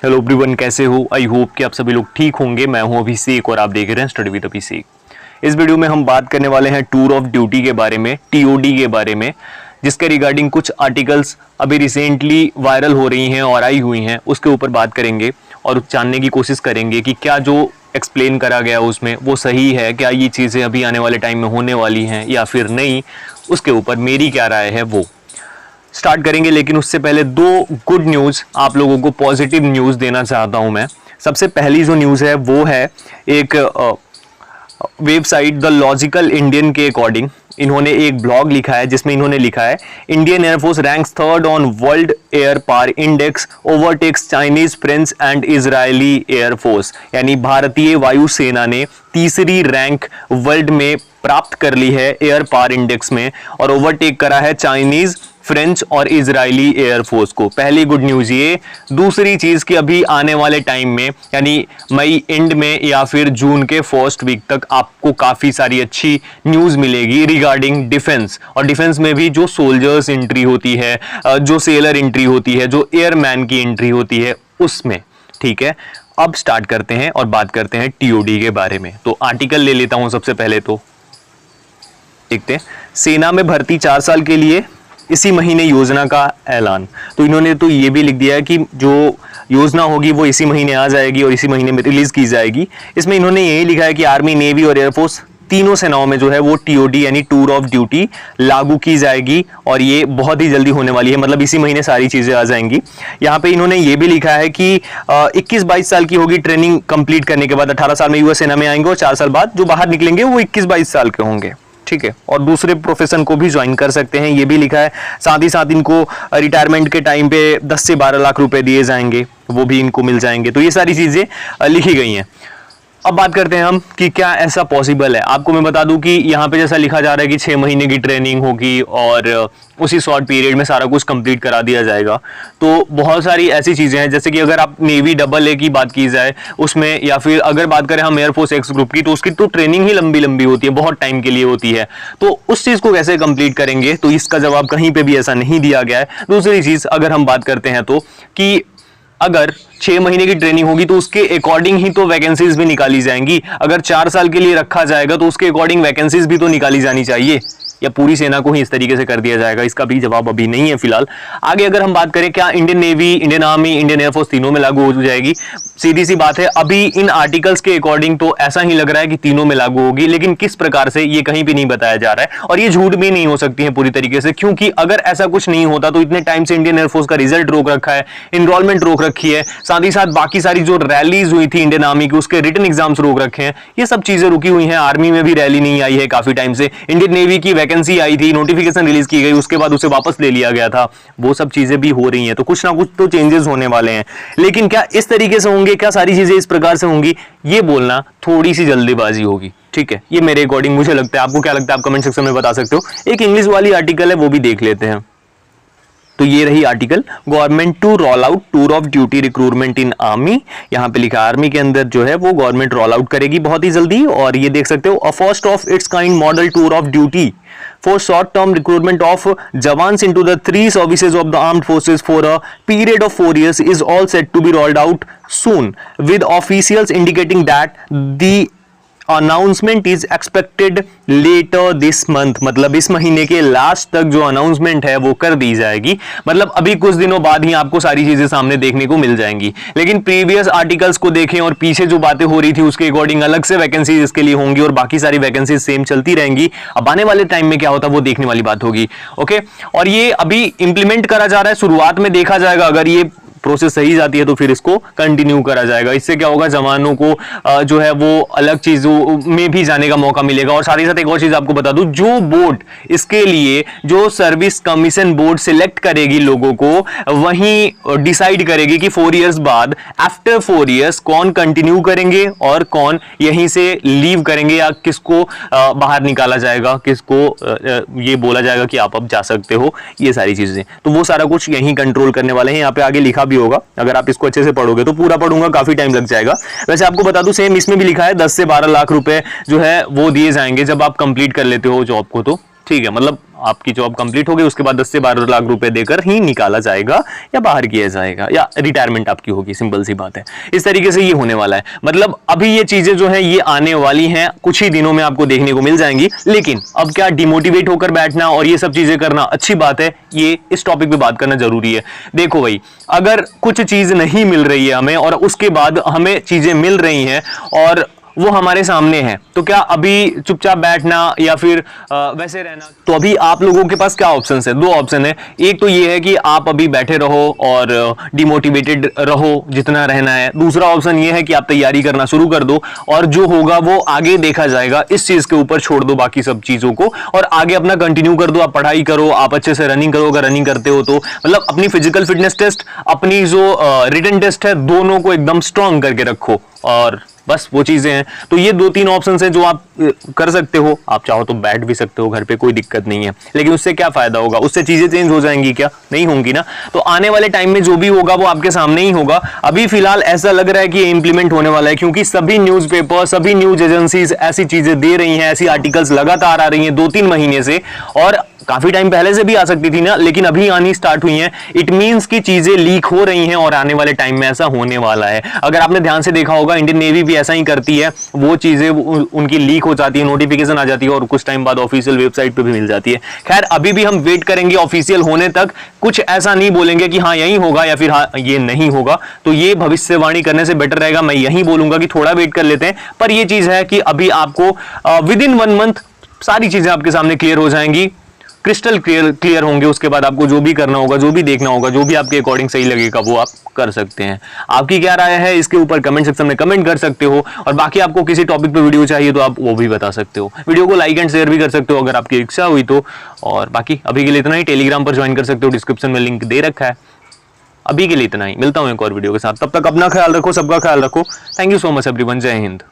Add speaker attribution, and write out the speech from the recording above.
Speaker 1: Hello everyone, कैसे हो? I hope कि आप सभी लोग ठीक होंगे। मैं हूं अभिषेक और आप देख रहे हैं स्टडी विद अभिषेक। इस वीडियो में हम बात करने वाले हैं टूर ऑफ ड्यूटी के बारे में, टीओडी के बारे में, जिसके रिगार्डिंग कुछ आर्टिकल्स अभी रिसेंटली वायरल हो रही हैं और आई हुई हैं, उसके ऊपर बात करेंगे और जानने की कोशिश करेंगे कि क्या जो एक्सप्लेन करा गया उसमें वो सही है, क्या ये चीज़ें अभी आने वाले टाइम में होने वाली हैं या फिर नहीं। उसके ऊपर मेरी क्या राय है वो स्टार्ट करेंगे। लेकिन उससे पहले दो गुड न्यूज़ आप लोगों को, पॉजिटिव न्यूज़ देना चाहता हूं मैं। सबसे पहली जो न्यूज़ है वो है एक वेबसाइट द लॉजिकल इंडियन के अकॉर्डिंग इन्होंने एक ब्लॉग लिखा है जिसमें इन्होंने लिखा है Indian air force ranks third on world air power index, overtakes Chinese, French and Israeli air force. यानी भारतीय वायुसेना ने तीसरी रैंक वर्ल्ड में प्राप्त कर ली है एयर पावर इंडेक्स में और ओवरटेक करा है चाइनीज, फ्रेंच और इजरायली एयरफोर्स को। पहली गुड न्यूज ये। दूसरी चीज कि अभी आने वाले टाइम में यानी मई एंड में या फिर जून के फर्स्ट वीक तक आपको काफी सारी अच्छी न्यूज मिलेगी रिगार्डिंग डिफेंस। और डिफेंस में भी जो सोल्जर्स एंट्री होती है, जो सेलर एंट्री होती है, जो एयरमैन की एंट्री होती है उसमें। ठीक है, अब स्टार्ट करते हैं और बात करते हैं टीओडी के बारे में। तो आर्टिकल ले लेता हूं सबसे पहले, तो देखते हैं। सेना में भर्ती 4 साल के लिए, इसी महीने योजना का ऐलान। तो इन्होंने तो ये भी लिख दिया है कि जो योजना होगी वो इसी महीने आ जाएगी और इसी महीने में रिलीज की जाएगी। इसमें इन्होंने यही लिखा है कि आर्मी, नेवी और एयरफोर्स तीनों सेनाओं में जो है वो टीओडी यानी टूर ऑफ ड्यूटी लागू की जाएगी और ये बहुत ही जल्दी होने वाली है। मतलब इसी महीने सारी चीजें आ जाएंगी। यहाँ पे इन्होंने ये भी लिखा है कि 21-22 साल की होगी ट्रेनिंग कंप्लीट करने के बाद। 18 साल में यूएस सेना में आएंगे और 4 साल बाद जो बाहर निकलेंगे वो 21-22 साल के होंगे। ठीक है, और दूसरे प्रोफेशन को भी ज्वाइन कर सकते हैं, ये भी लिखा है। साथ ही साथ इनको रिटायरमेंट के टाइम पे 10 से 12 लाख रुपए दिए जाएंगे, वो भी इनको मिल जाएंगे। तो ये सारी चीजें लिखी गई हैं। अब बात करते हैं हम कि क्या ऐसा पॉसिबल है। आपको मैं बता दूं कि यहाँ पे जैसा लिखा जा रहा है कि 6 महीने की ट्रेनिंग होगी और उसी शॉर्ट पीरियड में सारा कुछ कंप्लीट करा दिया जाएगा। तो बहुत सारी ऐसी चीजें हैं, जैसे कि अगर आप नेवी डबल ए की बात की जाए उसमें, या फिर अगर बात करें हम एयरफोर्स एक्स ग्रुप की, तो उसकी तो ट्रेनिंग ही लंबी लंबी होती है, बहुत टाइम के लिए होती है। तो उस चीज को कैसे कंप्लीट करेंगे, तो इसका जवाब कहीं पे भी ऐसा नहीं दिया गया है। दूसरी चीज अगर हम बात करते हैं तो कि अगर 6 महीने की ट्रेनिंग होगी तो उसके अकॉर्डिंग ही तो वैकेंसीज भी निकाली जाएंगी। अगर 4 साल के लिए रखा जाएगा तो उसके अकॉर्डिंग वैकेंसीज भी तो निकाली जानी चाहिए, या पूरी सेना को ही इस तरीके से कर दिया जाएगा, इसका भी जवाब अभी नहीं है फिलहाल। आगे अगर हम बात करें क्या Indian navy, Indian army, Indian air force तीनों में लागू हो जाएगी, सीधी सी बात है अभी इन आर्टिकल्स के अकॉर्डिंग तो ऐसा ही लग रहा है कि तीनों में लागू होगी, लेकिन किस प्रकार से ये कहीं भी नहीं बताया जा रहा है। और ये झूठ भी नहीं हो सकती है पूरी तरीके से, क्योंकि अगर ऐसा कुछ नहीं होता तो इतने टाइम से इंडियन एयरफोर्स का रिजल्ट रोक रखा है, एनरोलमेंट रोक रखी है, साथ ही साथ बाकी सारी जो रैलीज हुई थी इंडियन आर्मी की उसके रिटन एग्जाम्स रोक रखे हैं, ये सब चीजें रुकी हुई हैं। आर्मी में भी रैली नहीं आई है काफी टाइम से। इंडियन नेवी की वैकेंसी आई थी, नोटिफिकेशन रिलीज की गई, उसके बाद उसे वापस ले लिया गया था। वो सब चीजें भी हो रही हैं, तो कुछ ना कुछ तो चेंजेस होने वाले हैं। लेकिन क्या इस तरीके से होंगे, क्या सारी चीजें इस प्रकार से होंगी, ये बोलना थोड़ी सी जल्दीबाजी होगी। ठीक है, ये मेरे अकॉर्डिंग मुझे लगता है। आपको क्या लगता है आप कमेंट सेक्शन में बता सकते हो। एक इंग्लिश वाली आर्टिकल है वो भी देख लेते हैं। तो ये रही article, government to roll out tour of duty recruitment in army. यहाँ पे लिखा आर्मी के अंदर जो है वो गवर्नमेंट रोल आउट करेगी बहुत ही जल्दी। और ये देख सकते हो, a first of its kind model tour of duty for short-term recruitment of Jawans into the 3 services of the armed forces for a period of 4 years is all set to be rolled out soon, with officials indicating that the announcement is expected later this month. मतलब इस महीने के last तक जो announcement है वो कर दी जाएगी। मतलब अभी कुछ दिनों बाद ही आपको सारी चीजें सामने देखने को मिल जाएंगी। लेकिन प्रीवियस आर्टिकल्स को देखें और पीछे जो बातें हो रही थी उसके अकॉर्डिंग अलग से वैकेंसीज इसके लिए होंगी और बाकी सारी वैकेंसीज सेम चलती रहेंगी। अब आने वाले टाइम में क्या होता है वो देखने वाली बात होगी। ओके, और ये अभी इंप्लीमेंट करा जा रहा है, शुरुआत में देखा जाएगा। अगर ये प्रोसेस सही जाती है तो फिर इसको कंटिन्यू करा जाएगा। इससे क्या होगा, जवानों को जो है वो अलग चीजों में भी जाने का मौका मिलेगा। और साथ ही साथ एक और चीज आपको बता दूं, जो बोर्ड इसके लिए जो सर्विस कमीशन बोर्ड सिलेक्ट करेगी लोगों को, वहीं डिसाइड करेगी कि 4 इयर्स बाद, आफ्टर 4 इयर्स कौन कंटिन्यू करेंगे और कौन यहीं से लीव करेंगे, या किसको बाहर निकाला जाएगा, किसको ये बोला जाएगा कि आप अब जा सकते हो। ये सारी चीजें तो वो सारा कुछ यहीं कंट्रोल करने वाले हैं। यहाँ पे आगे लिखा भी होगा, अगर आप इसको अच्छे से पढ़ोगे तो। पूरा पढ़ूंगा काफी टाइम लग जाएगा। वैसे आपको बता दूं सेम इसमें भी लिखा है 10 से 12 लाख रुपए जो है वो दिए जाएंगे जब आप कंप्लीट कर लेते हो जॉब को। तो ठीक है, मतलब आपकी जॉब कंप्लीट हो गई, उसके बाद 10 से 12 लाख रुपए देकर ही निकाला जाएगा या बाहर किया जाएगा या रिटायरमेंट आपकी होगी, सिंपल सी बात है। इस तरीके से ये होने वाला है। मतलब अभी ये चीजें जो है ये आने वाली हैं, कुछ ही दिनों में आपको देखने को मिल जाएंगी। लेकिन अब क्या डिमोटिवेट होकर बैठना और ये सब चीजें करना अच्छी बात है? ये इस टॉपिक पे बात करना जरूरी है। देखो भाई, अगर कुछ चीज नहीं मिल रही है हमें और उसके बाद हमें चीजें मिल रही हैं और वो हमारे सामने है, तो क्या अभी चुपचाप बैठना या फिर वैसे रहना? तो अभी आप लोगों के पास क्या ऑप्शंस है? 2 ऑप्शन है। एक तो ये है कि आप अभी बैठे रहो और डिमोटिवेटेड रहो जितना रहना है। दूसरा ऑप्शन ये है कि आप तैयारी करना शुरू कर दो और जो होगा वो आगे देखा जाएगा, इस चीज के ऊपर छोड़ दो बाकी सब चीजों को और आगे अपना कंटिन्यू कर दो। आप पढ़ाई करो, आप अच्छे से रनिंग करो, अगर रनिंग करते हो तो मतलब अपनी फिजिकल फिटनेस टेस्ट, अपनी जो रिटन टेस्ट है, दोनों को एकदम स्ट्रांग करके रखो और बस वो चीजें हैं। तो ये 2-3 ऑप्शन है जो आप कर सकते हो। आप चाहो तो बैठ भी सकते हो घर पे, कोई दिक्कत नहीं है। लेकिन उससे क्या फायदा होगा? उससे चीजें चेंज हो जाएंगी क्या? नहीं होंगी ना। तो आने वाले टाइम में जो भी होगा वो आपके सामने ही होगा। अभी फिलहाल ऐसा लग रहा है कि ये इंप्लीमेंट होने वाला है, क्योंकि सभी न्यूज़पेपर, सभी न्यूज एजेंसीज ऐसी चीजें दे रही हैं, ऐसी आर्टिकल्स लगातार आ रही हैं 2-3 महीने से, और काफी टाइम पहले से भी आ सकती थी ना, लेकिन अभी आनी स्टार्ट हुई हैं। इट मींस कि चीजें लीक हो रही हैं और आने वाले टाइम में ऐसा होने वाला है। अगर आपने ध्यान से देखा होगा, इंडियन नेवी भी ऐसा ही करती है। वो चीजें उनकी लीक हो जाती है, नोटिफिकेशन आ जाती है और कुछ टाइम बाद ऑफिशियल वेबसाइट पे भी मिल जाती है। खैर, अभी भी हम वेट करेंगे ऑफिशियल होने तक। कुछ ऐसा नहीं बोलेंगे कि हाँ यही होगा या फिर हाँ ये नहीं होगा। तो ये भविष्यवाणी करने से बेटर रहेगा, मैं यही बोलूंगा कि थोड़ा वेट कर लेते हैं। पर ये चीज है कि अभी आपको विद इन 1 मंथ सारी चीजें आपके सामने क्लियर हो जाएंगी, क्रिस्टल क्लियर होंगे। उसके बाद आपको जो भी करना होगा, जो भी देखना होगा, जो भी आपके अकॉर्डिंग सही लगेगा वो आप कर सकते हैं। आपकी क्या राय है इसके ऊपर कमेंट सेक्शन में कमेंट कर सकते हो। और बाकी आपको किसी टॉपिक पे वीडियो चाहिए तो आप वो भी बता सकते हो। वीडियो को लाइक एंड शेयर भी कर सकते हो अगर आपकी इच्छा हुई तो। और बाकी अभी के लिए इतना ही। टेलीग्राम पर ज्वाइन कर सकते हो, डिस्क्रिप्शन में लिंक दे रखा है। अभी के लिए इतना ही। मिलता हूं एक और वीडियो के साथ, तब तक अपना ख्याल रखो, सबका ख्याल रखो। Thank you so much everyone. जय हिंद।